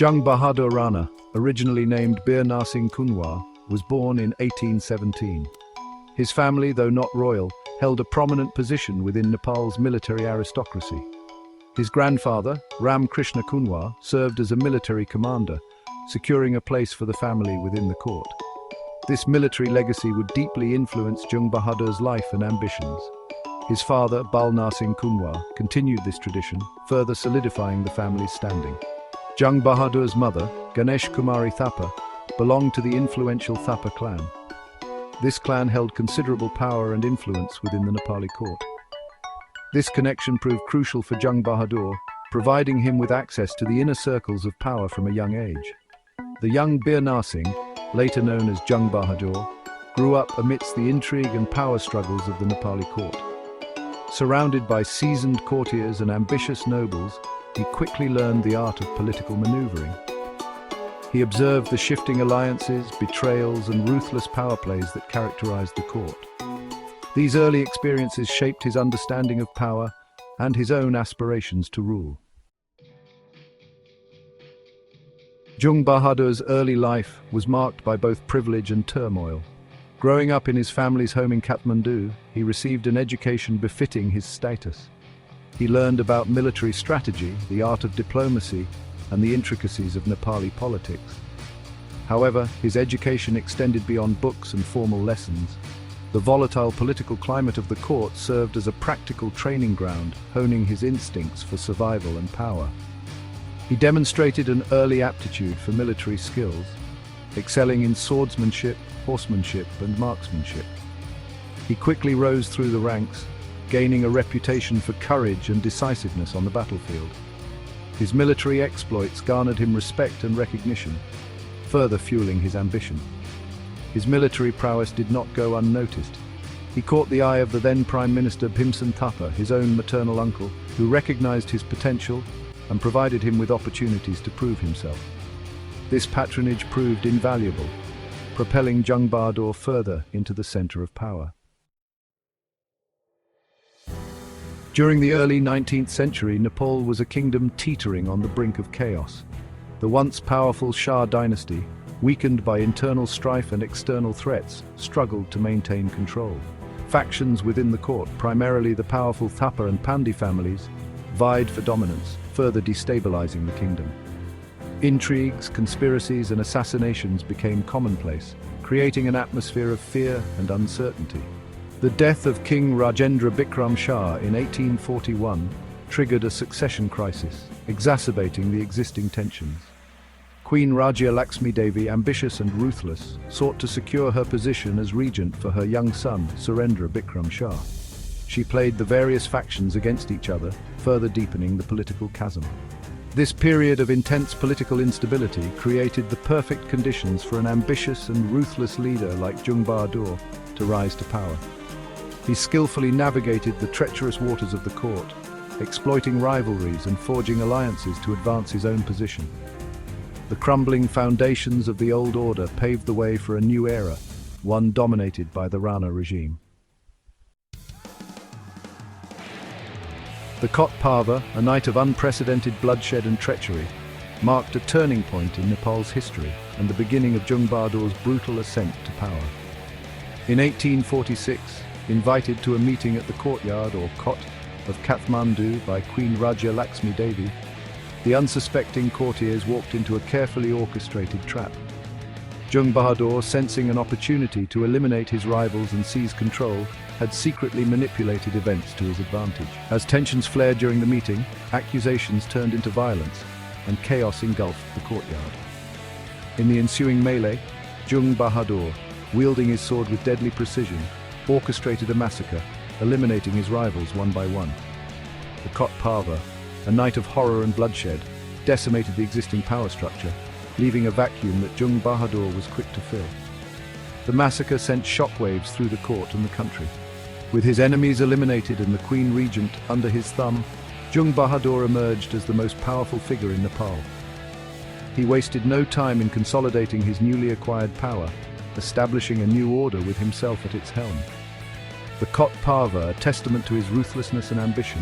Jung Bahadur Rana, originally named Bir Narsingh Kunwar, was born in 1817. His family, though not royal, held a prominent position within Nepal's military aristocracy. His grandfather, Ram Krishna Kunwar, served as a military commander, securing a place for the family within the court. This military legacy would deeply influence Jung Bahadur's life and ambitions. His father, Bal Narsingh Kunwar, continued this tradition, further solidifying the family's standing. Jung Bahadur's mother, Ganesh Kumari Thapa, belonged to the influential Thapa clan. This clan held considerable power and influence within the Nepali court. This connection proved crucial for Jung Bahadur, providing him with access to the inner circles of power from a young age. The young Bir Narsingh, later known as Jung Bahadur, grew up amidst the intrigue and power struggles of the Nepali court. Surrounded by seasoned courtiers and ambitious nobles, he quickly learned the art of political maneuvering. He observed the shifting alliances, betrayals, and ruthless power plays that characterized the court. These early experiences shaped his understanding of power and his own aspirations to rule. Jung Bahadur's early life was marked by both privilege and turmoil. Growing up in his family's home in Kathmandu, he received an education befitting his status. He learned about military strategy, the art of diplomacy, and the intricacies of Nepali politics. However, his education extended beyond books and formal lessons. The volatile political climate of the court served as a practical training ground, honing his instincts for survival and power. He demonstrated an early aptitude for military skills, excelling in swordsmanship, horsemanship, and marksmanship. He quickly rose through the ranks, gaining a reputation for courage and decisiveness on the battlefield. His military exploits garnered him respect and recognition, further fueling his ambition. His military prowess did not go unnoticed. He caught the eye of the then Prime Minister Bhimsen Thapa, his own maternal uncle, who recognized his potential and provided him with opportunities to prove himself. This patronage proved invaluable, propelling Jung Bahadur further into the center of power. During the early 19th century, Nepal was a kingdom teetering on the brink of chaos. The once powerful Shah dynasty, weakened by internal strife and external threats, struggled to maintain control. Factions within the court, primarily the powerful Thapa and Pandey families, vied for dominance, further destabilizing the kingdom. Intrigues, conspiracies, and assassinations became commonplace, creating an atmosphere of fear and uncertainty. The death of King Rajendra Bikram Shah in 1841 triggered a succession crisis, exacerbating the existing tensions. Queen Rajya Laxmi Devi, ambitious and ruthless, sought to secure her position as regent for her young son, Surendra Bikram Shah. She played the various factions against each other, further deepening the political chasm. This period of intense political instability created the perfect conditions for an ambitious and ruthless leader like Jung Bahadur to rise to power. He skillfully navigated the treacherous waters of the court, exploiting rivalries and forging alliances to advance his own position. The crumbling foundations of the old order paved the way for a new era, one dominated by the Rana regime. The Kot Parva, a night of unprecedented bloodshed and treachery, marked a turning point in Nepal's history and the beginning of Jung Bahadur's brutal ascent to power. In 1846, invited to a meeting at the courtyard or Kot of Kathmandu by Queen Rajya Laxmi Devi, the unsuspecting courtiers walked into a carefully orchestrated trap. Jung Bahadur, sensing an opportunity to eliminate his rivals and seize control, had secretly manipulated events to his advantage. As tensions flared during the meeting, accusations turned into violence, and chaos engulfed the courtyard. In the ensuing melee, Jung Bahadur, wielding his sword with deadly precision, orchestrated a massacre, eliminating his rivals one by one. The Kot Parva, a night of horror and bloodshed, decimated the existing power structure, leaving a vacuum that Jung Bahadur was quick to fill. The massacre sent shockwaves through the court and the country. With his enemies eliminated and the Queen Regent under his thumb, Jung Bahadur emerged as the most powerful figure in Nepal. He wasted no time in consolidating his newly acquired power, establishing a new order with himself at its helm. The Kot Parva, a testament to his ruthlessness and ambition,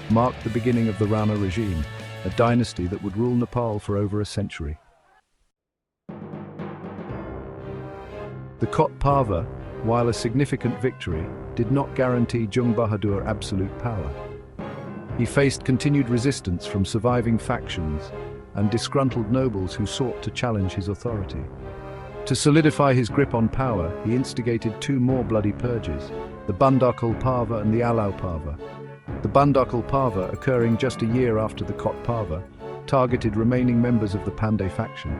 marked the beginning of the Rana regime, a dynasty that would rule Nepal for over a century. The Kot Parva, while a significant victory, did not guarantee Jung Bahadur absolute power. He faced continued resistance from surviving factions and disgruntled nobles who sought to challenge his authority. To solidify his grip on power, he instigated two more bloody purges, the Bhandarkhal Parva and the Alau Parva. The Bhandarkhal Parva, occurring just a year after the Kot Parva, targeted remaining members of the Pandey faction.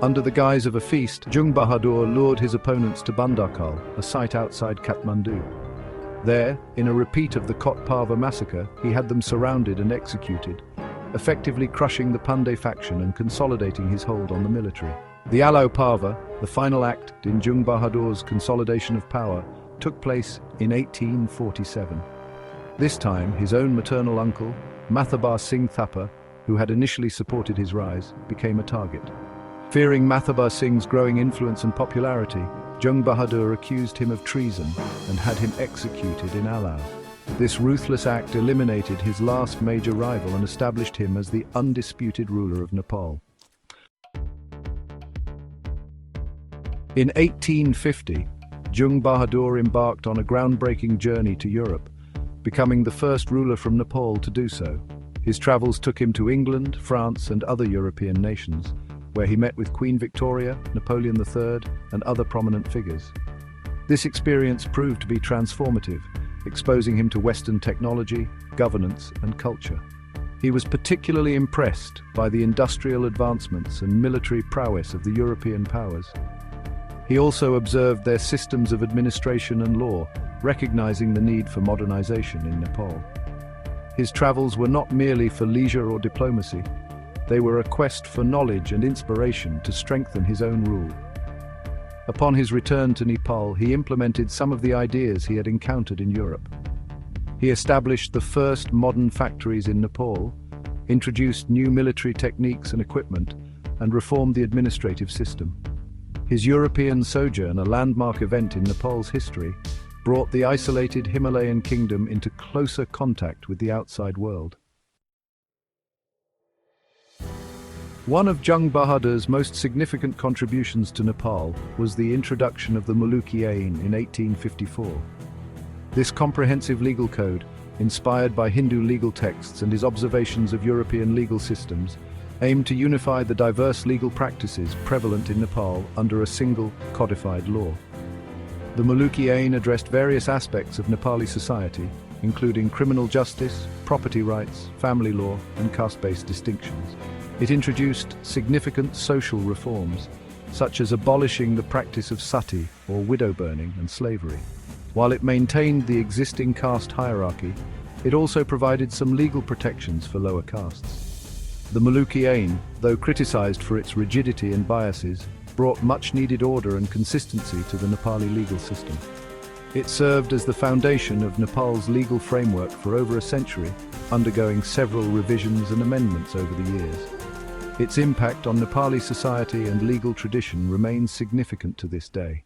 Under the guise of a feast, Jung Bahadur lured his opponents to Bhandarkhal, a site outside Kathmandu. There, in a repeat of the Kot Parva massacre, he had them surrounded and executed, effectively crushing the Pandey faction and consolidating his hold on the military. The Alau Parva, the final act in Jung Bahadur's consolidation of power, took place in 1847. This time, his own maternal uncle, Mathabar Singh Thapa, who had initially supported his rise, became a target. Fearing Mathabar Singh's growing influence and popularity, Jung Bahadur accused him of treason and had him executed in Alau. This ruthless act eliminated his last major rival and established him as the undisputed ruler of Nepal. In 1850, Jung Bahadur embarked on a groundbreaking journey to Europe, becoming the first ruler from Nepal to do so. His travels took him to England, France, and other European nations, where he met with Queen Victoria, Napoleon III, and other prominent figures. This experience proved to be transformative, exposing him to Western technology, governance, and culture. He was particularly impressed by the industrial advancements and military prowess of the European powers. He also observed their systems of administration and law, recognizing the need for modernization in Nepal. His travels were not merely for leisure or diplomacy. They were a quest for knowledge and inspiration to strengthen his own rule. Upon his return to Nepal, he implemented some of the ideas he had encountered in Europe. He established the first modern factories in Nepal, introduced new military techniques and equipment, and reformed the administrative system. His European sojourn, a landmark event in Nepal's history, brought the isolated Himalayan kingdom into closer contact with the outside world. One of Jung Bahadur's most significant contributions to Nepal was the introduction of the Muluki Ain in 1854. This comprehensive legal code, inspired by Hindu legal texts and his observations of European legal systems, aimed to unify the diverse legal practices prevalent in Nepal under a single codified law. The Muluki Ain addressed various aspects of Nepali society, including criminal justice, property rights, family law, and caste-based distinctions. It introduced significant social reforms, such as abolishing the practice of sati, or widow burning, and slavery. While it maintained the existing caste hierarchy, it also provided some legal protections for lower castes. The Muluki Ain, though criticized for its rigidity and biases, brought much-needed order and consistency to the Nepali legal system. It served as the foundation of Nepal's legal framework for over a century, undergoing several revisions and amendments over the years. Its impact on Nepali society and legal tradition remains significant to this day.